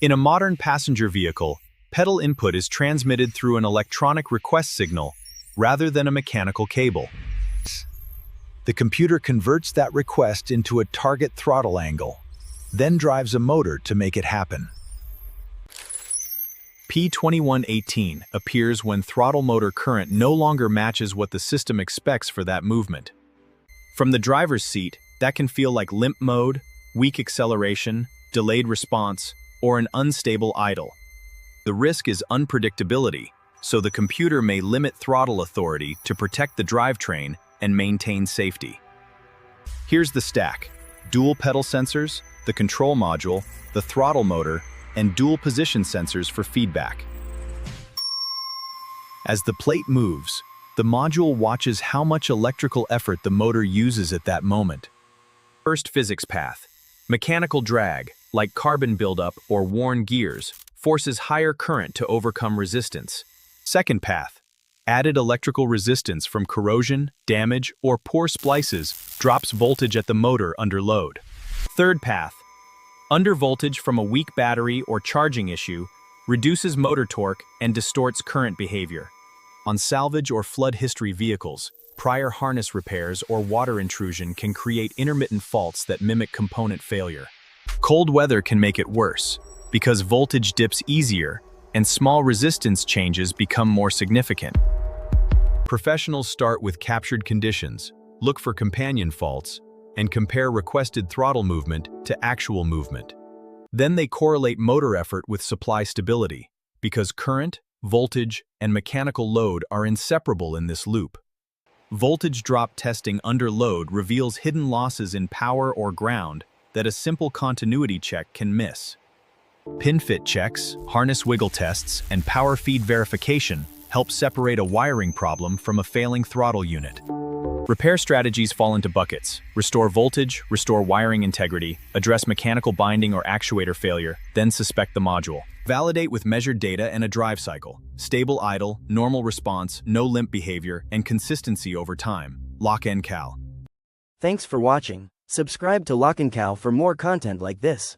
In a modern passenger vehicle, pedal input is transmitted through an electronic request signal rather than a mechanical cable. The computer converts that request into a target throttle angle, then drives a motor to make it happen. P2118 appears when throttle motor current no longer matches what the system expects for that movement. From the driver's seat, that can feel like limp mode, weak acceleration, delayed response, or an unstable idle. The risk is unpredictability, so the computer may limit throttle authority to protect the drivetrain and maintain safety. Here's the stack: dual pedal sensors, the control module, the throttle motor, and dual position sensors for feedback. As the plate moves, the module watches how much electrical effort the motor uses at that moment. First physics path: mechanical drag, like carbon buildup or worn gears, forces higher current to overcome resistance. Second path: added electrical resistance from corrosion, damage, or poor splices drops voltage at the motor under load. Third path: under voltage from a weak battery or charging issue reduces motor torque and distorts current behavior. On salvage or flood history vehicles, prior harness repairs or water intrusion can create intermittent faults that mimic component failure. Cold weather can make it worse, because voltage dips easier and small resistance changes become more significant. Professionals start with captured conditions, look for companion faults, and compare requested throttle movement to actual movement. Then they correlate motor effort with supply stability, because current, voltage, and mechanical load are inseparable in this loop. Voltage drop testing under load reveals hidden losses in power or ground that a simple continuity check can miss. Pin fit checks, harness wiggle tests, and power feed verification help separate a wiring problem from a failing throttle unit. Repair strategies fall into buckets: restore voltage, restore wiring integrity, address mechanical binding or actuator failure, then suspect the module. Validate with measured data and a drive cycle: stable idle, normal response, no limp behavior, and consistency over time. Lock & Cal. Thanks for watching. Subscribe to Lock & Cal for more content like this.